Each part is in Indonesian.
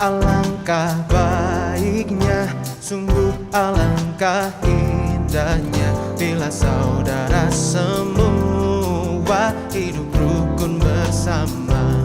alangkah baiknya, sungguh alangkah indahnya bila saudara semua hidup rukun bersama.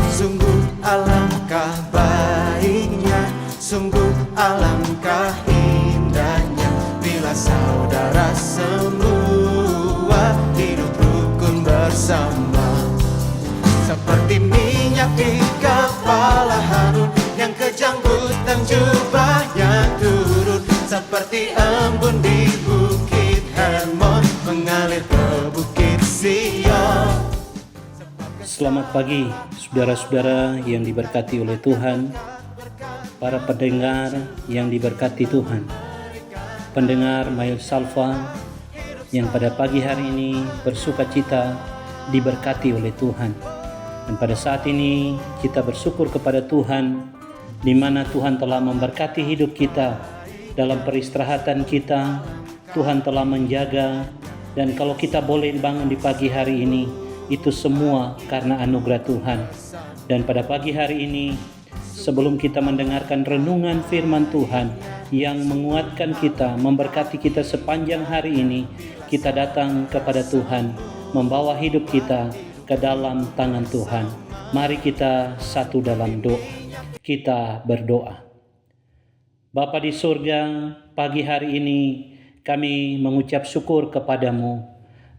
Sungguh alangkah baiknya, sungguh alangkah indahnya bila saudara semua hidup rukun bersama. Seperti minyak di kepala Harun yang kejanggutan jubahnya turun, seperti embun di bukit Hermon mengalir ke bukit Sion. Selamat pagi saudara-saudara yang diberkati oleh Tuhan, para pendengar yang diberkati Tuhan, pendengar Mail Salva yang pada pagi hari ini bersuka cita diberkati oleh Tuhan. Dan pada saat ini kita bersyukur kepada Tuhan di mana Tuhan telah memberkati hidup kita dalam peristirahatan kita. Tuhan telah menjaga, dan kalau kita boleh bangun di pagi hari ini, itu semua karena anugerah Tuhan. Dan pada pagi hari ini, sebelum kita mendengarkan renungan firman Tuhan yang menguatkan kita, memberkati kita sepanjang hari ini, kita datang kepada Tuhan, membawa hidup kita ke dalam tangan Tuhan. Mari kita satu dalam doa. Kita berdoa. Bapa di surga, pagi hari ini kami mengucap syukur kepadamu,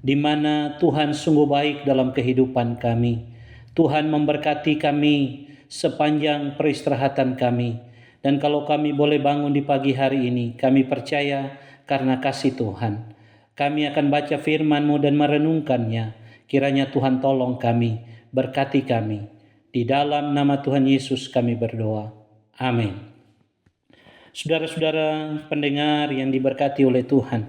di mana Tuhan sungguh baik dalam kehidupan kami. Tuhan memberkati kami sepanjang peristirahatan kami. Dan kalau kami boleh bangun di pagi hari ini, kami percaya karena kasih Tuhan. Kami akan baca firman-Mu dan merenungkannya. Kiranya Tuhan tolong kami, berkati kami. Di dalam nama Tuhan Yesus kami berdoa. Amin. Saudara-saudara pendengar yang diberkati oleh Tuhan,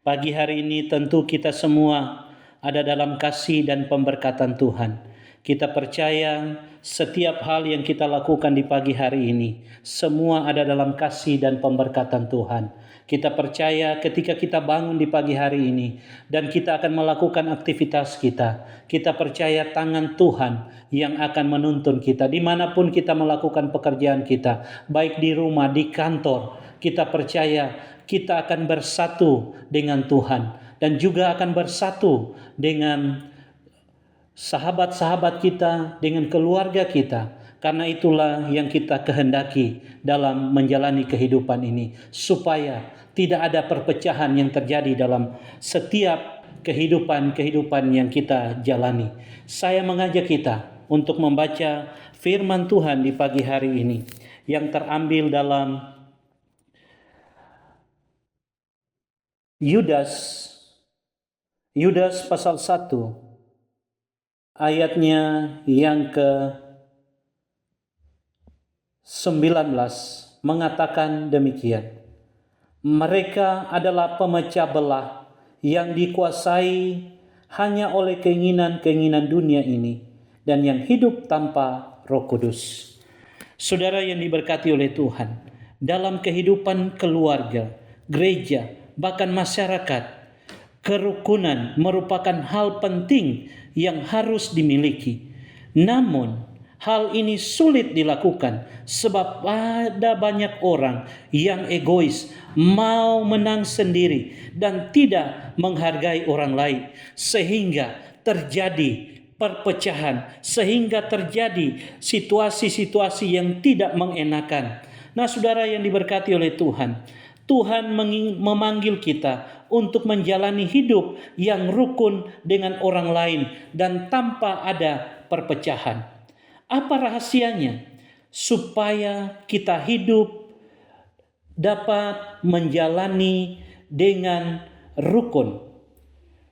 pagi hari ini tentu kita semua ada dalam kasih dan pemberkatan Tuhan. Kita percaya setiap hal yang kita lakukan di pagi hari ini, semua ada dalam kasih dan pemberkatan Tuhan. Kita percaya ketika kita bangun di pagi hari ini dan kita akan melakukan aktivitas kita, kita percaya tangan Tuhan yang akan menuntun kita dimanapun kita melakukan pekerjaan kita, baik di rumah, di kantor. Kita percaya kita akan bersatu dengan Tuhan dan juga akan bersatu dengan sahabat-sahabat kita, dengan keluarga kita. Karena itulah yang kita kehendaki dalam menjalani kehidupan ini, supaya tidak ada perpecahan yang terjadi dalam setiap kehidupan yang kita jalani. Saya mengajak kita untuk membaca firman Tuhan di pagi hari ini yang terambil dalam Yudas pasal 1 ayatnya yang ke-19 mengatakan demikian. Mereka adalah pemecah belah yang dikuasai hanya oleh keinginan-keinginan dunia ini dan yang hidup tanpa Roh Kudus. Saudara yang diberkati oleh Tuhan, dalam kehidupan keluarga, gereja, bahkan masyarakat, kerukunan merupakan hal penting yang harus dimiliki. Namun, hal ini sulit dilakukan sebab ada banyak orang yang egois, mau menang sendiri dan tidak menghargai orang lain, sehingga terjadi perpecahan, sehingga terjadi situasi-situasi yang tidak mengenakan. Nah, saudara yang diberkati oleh Tuhan, Tuhan memanggil kita untuk menjalani hidup yang rukun dengan orang lain dan tanpa ada perpecahan. Apa rahasianya? Supaya kita hidup dapat menjalani dengan rukun.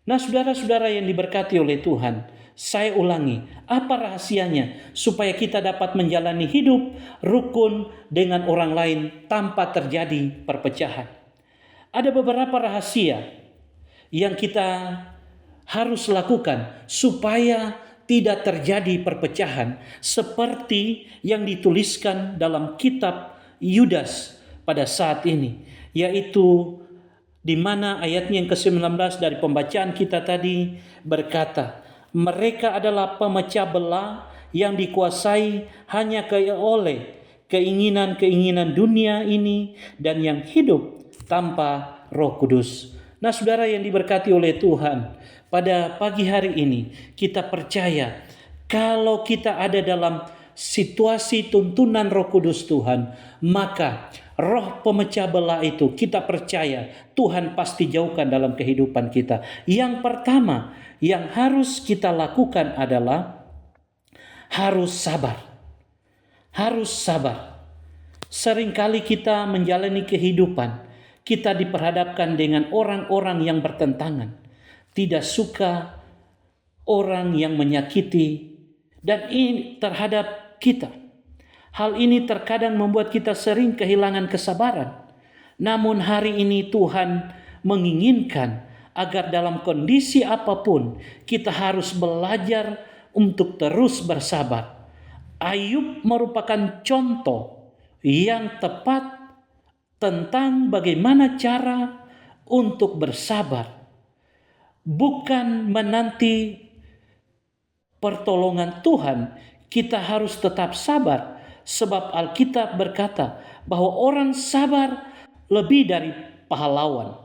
Nah, saudara-saudara yang diberkati oleh Tuhan, saya ulangi, apa rahasianya supaya kita dapat menjalani hidup rukun dengan orang lain tanpa terjadi perpecahan? Ada beberapa rahasia yang kita harus lakukan supaya tidak terjadi perpecahan seperti yang dituliskan dalam kitab Yudas pada saat ini, yaitu di mana ayatnya yang ke-19 dari pembacaan kita tadi berkata, mereka adalah pemecah belah yang dikuasai hanya oleh keinginan-keinginan dunia ini dan yang hidup tanpa Roh Kudus. Nah, saudara yang diberkati oleh Tuhan, pada pagi hari ini kita percaya kalau kita ada dalam situasi tuntunan Roh Kudus Tuhan, maka roh pemecah belah itu kita percaya Tuhan pasti jauhkan dalam kehidupan kita. Yang pertama yang harus kita lakukan adalah harus sabar. Harus sabar. Seringkali kita menjalani kehidupan, kita diperhadapkan dengan orang-orang yang bertentangan, tidak suka orang yang menyakiti dan ini terhadap kita. Hal ini terkadang membuat kita sering kehilangan kesabaran. Namun hari ini Tuhan menginginkan agar dalam kondisi apapun kita harus belajar untuk terus bersabar. Ayub merupakan contoh yang tepat tentang bagaimana cara untuk bersabar. Bukan menanti pertolongan Tuhan, kita harus tetap sabar. Sebab Alkitab berkata bahwa orang sabar lebih dari pahlawan.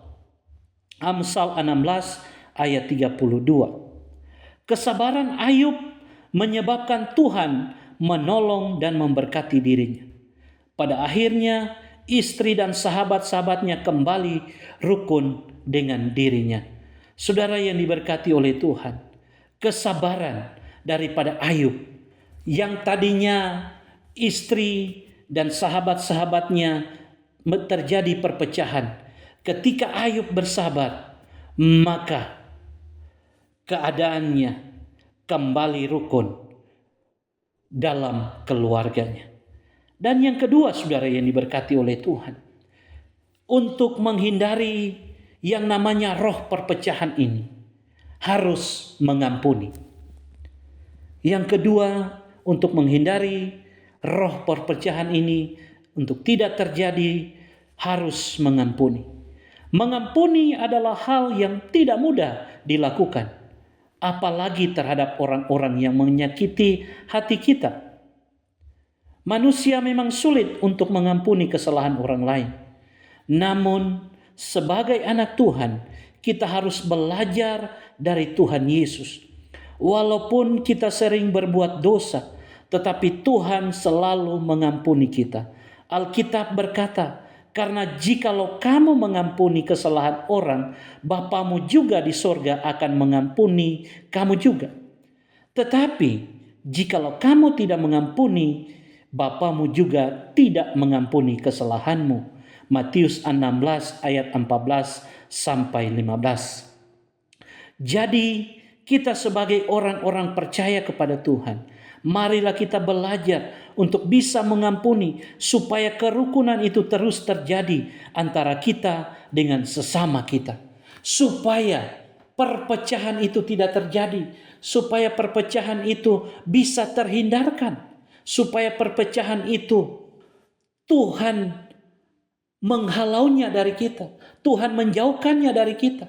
Amsal 16 ayat 32. Kesabaran Ayub menyebabkan Tuhan menolong dan memberkati dirinya. Pada akhirnya istri dan sahabat-sahabatnya kembali rukun dengan dirinya. Saudara yang diberkati oleh Tuhan, kesabaran daripada Ayub yang tadinya istri dan sahabat-sahabatnya terjadi perpecahan. Ketika Ayub bersabar, maka keadaannya kembali rukun dalam keluarganya. Dan yang kedua, saudara yang diberkati oleh Tuhan, untuk menghindari yang namanya roh perpecahan ini, harus mengampuni. Yang kedua, untuk menghindari roh perpecahan ini, untuk tidak terjadi, harus mengampuni. Mengampuni adalah hal yang tidak mudah dilakukan, apalagi terhadap orang-orang yang menyakiti hati kita. Manusia memang sulit untuk mengampuni kesalahan orang lain. Namun, sebagai anak Tuhan, kita harus belajar dari Tuhan Yesus. Walaupun kita sering berbuat dosa, tetapi Tuhan selalu mengampuni kita. Alkitab berkata, karena jikalau kamu mengampuni kesalahan orang, Bapamu juga di sorga akan mengampuni kamu juga. Tetapi jikalau kamu tidak mengampuni, Bapamu juga tidak mengampuni kesalahanmu. Matius 16 ayat 14 sampai 15. Jadi kita sebagai orang-orang percaya kepada Tuhan, marilah kita belajar untuk bisa mengampuni supaya kerukunan itu terus terjadi antara kita dengan sesama kita. Supaya perpecahan itu tidak terjadi, supaya perpecahan itu bisa terhindarkan, supaya perpecahan itu Tuhan menghalaunya dari kita, Tuhan menjauhkannya dari kita.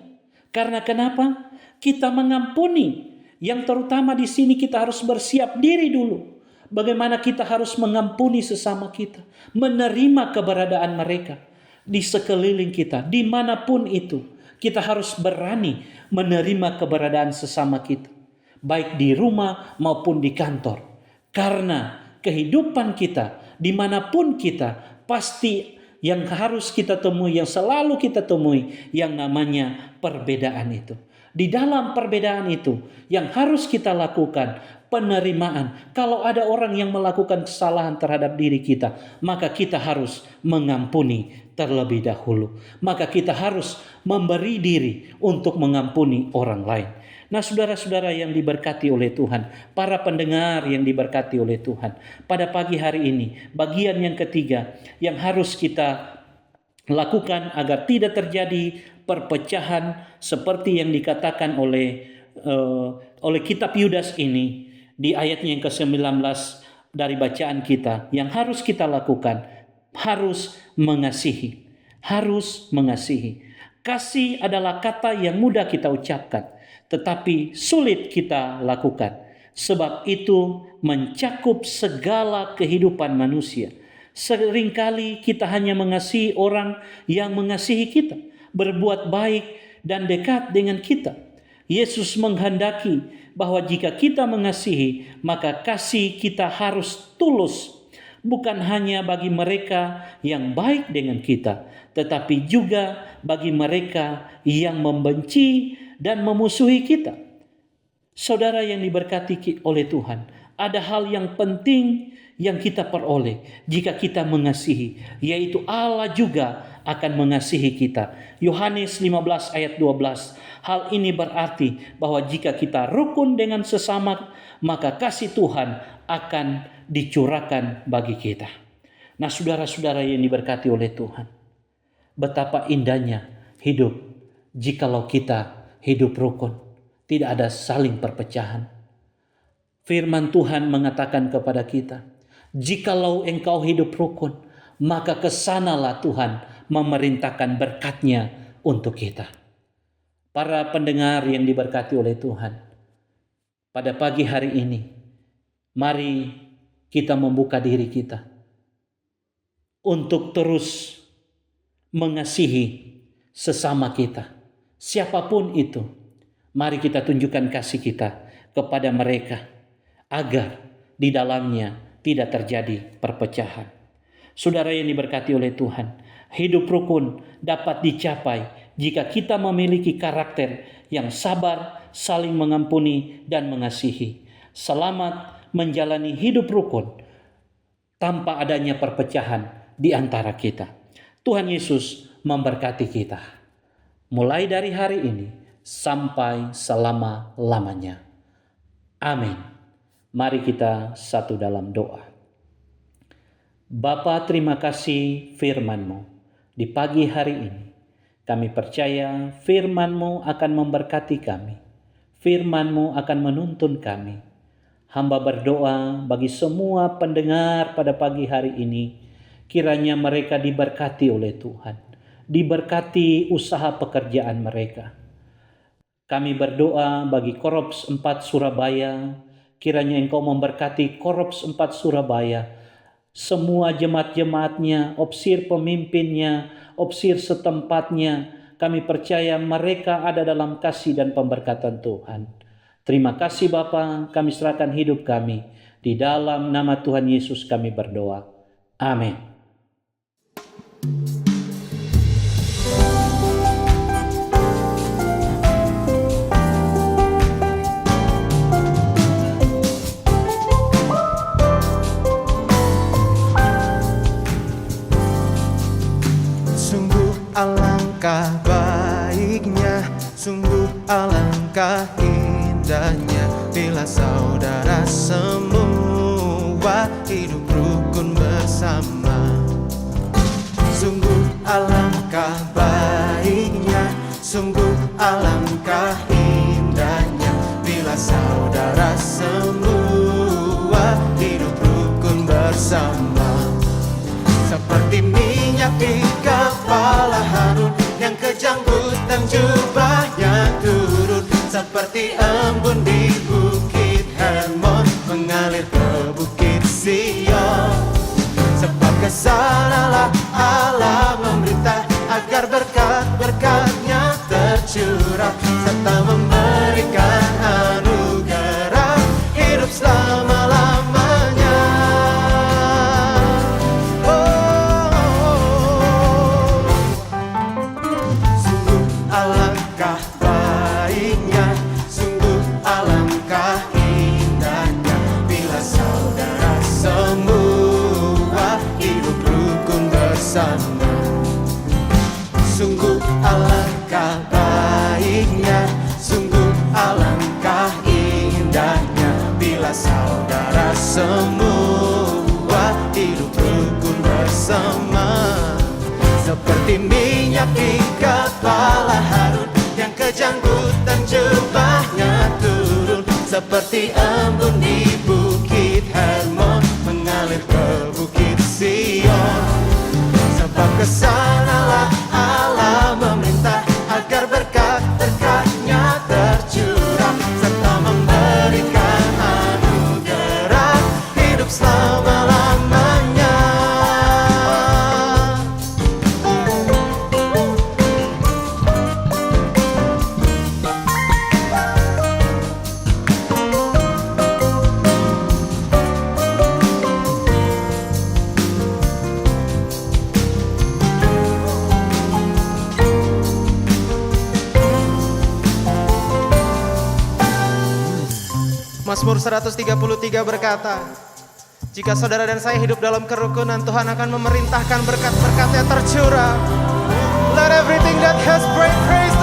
Karena kenapa? Kita mengampuni. Yang terutama di sini kita harus bersiap diri dulu. Bagaimana kita harus mengampuni sesama kita, menerima keberadaan mereka di sekeliling kita, dimanapun itu. Kita harus berani menerima keberadaan sesama kita, baik di rumah maupun di kantor. Karena kehidupan kita, dimanapun kita, pasti yang harus kita temui, yang selalu kita temui, yang namanya perbedaan itu. Di dalam perbedaan itu, yang harus kita lakukan, penerimaan. Kalau ada orang yang melakukan kesalahan terhadap diri kita, maka kita harus mengampuni terlebih dahulu. Maka kita harus memberi diri untuk mengampuni orang lain. Nah, saudara-saudara yang diberkati oleh Tuhan, para pendengar yang diberkati oleh Tuhan, pada pagi hari ini, bagian yang ketiga yang harus kita lakukan agar tidak terjadi perpecahan seperti yang dikatakan oleh kitab Yudas ini di ayatnya yang ke-19 dari bacaan kita. Yang harus kita lakukan, harus mengasihi. Harus mengasihi. Kasih adalah kata yang mudah kita ucapkan, tetapi sulit kita lakukan. sebab itu mencakup segala kehidupan manusia. Seringkali kita hanya mengasihi orang yang mengasihi kita, berbuat baik dan dekat dengan kita. Yesus menghendaki bahwa jika kita mengasihi, maka kasih kita harus tulus, bukan hanya bagi mereka yang baik dengan kita, tetapi juga bagi mereka yang membenci dan memusuhi kita. Saudara yang diberkati oleh Tuhan, ada hal yang penting yang kita peroleh jika kita mengasihi, yaitu Allah juga akan mengasihi kita. Yohanes 15 ayat 12. Hal ini berarti bahwa jika kita rukun dengan sesama, maka kasih Tuhan akan dicurahkan bagi kita. Nah, saudara-saudara yang diberkati oleh Tuhan, betapa indahnya hidup jikalau kita hidup rukun, tidak ada saling perpecahan. Firman Tuhan mengatakan kepada kita, jikalau engkau hidup rukun, maka kesanalah Tuhan memerintahkan berkat-Nya untuk kita. Para pendengar yang diberkati oleh Tuhan, pada pagi hari ini, mari kita membuka diri kita untuk terus mengasihi sesama kita. Siapapun itu, mari kita tunjukkan kasih kita kepada mereka, agar di dalamnya tidak terjadi perpecahan. Saudara yang diberkati oleh Tuhan, hidup rukun dapat dicapai jika kita memiliki karakter yang sabar, saling mengampuni, dan mengasihi. Selamat menjalani hidup rukun tanpa adanya perpecahan di antara kita. Tuhan Yesus memberkati kita, mulai dari hari ini sampai selama-lamanya. Amin. Mari kita satu dalam doa. Bapa, terima kasih firman-Mu di pagi hari ini. Kami percaya firman-Mu akan memberkati kami. Firman-Mu akan menuntun kami. Hamba berdoa bagi semua pendengar pada pagi hari ini, kiranya mereka diberkati oleh Tuhan. Diberkati usaha pekerjaan mereka. Kami berdoa bagi Korps 4 Surabaya, kiranya Engkau memberkati Korps 4 Surabaya, semua jemaat-jemaatnya, opsir pemimpinnya, opsir setempatnya. Kami percaya mereka ada dalam kasih dan pemberkatan Tuhan. Terima kasih Bapa, kami serahkan hidup kami. Di dalam nama Tuhan Yesus kami berdoa. Amin. Alangkah baiknya, sungguh alangkah indahnya, bila saudara semua hidup rukun bersama. Sungguh alangkah baiknya, sungguh alangkah indahnya, bila saudara semua hidup rukun bersama. Seperti minyak di kepala Harun, yang kejanggutan jubahnya turun. Seperti embun di bukit Hermon, mengalir ke bukit Sion. Sebab kesanalah Allah memerintah, agar berkat-berkat-Nya tercurah, serta memberikan anugerah hidup selama-lamanya. Sungguh alangkah baiknya, sungguh alangkah indahnya, bila saudara semua hidup rukun bersama. Seperti minyak di kepala Harun, yang kejanggutan jubahnya turun. Seperti embun di bukit Hermon, mengalir ke bukit Sion. Sebab kesanalah Allah memerintah, agar berkat-berkat-Nya tercurah, serta memberikan hidup selama-lamanya. Mazmur 133 berkata, jika saudara dan saya hidup dalam kerukunan, Tuhan akan memerintahkan berkat-berkat yang tercurah. Let everything that has breath praise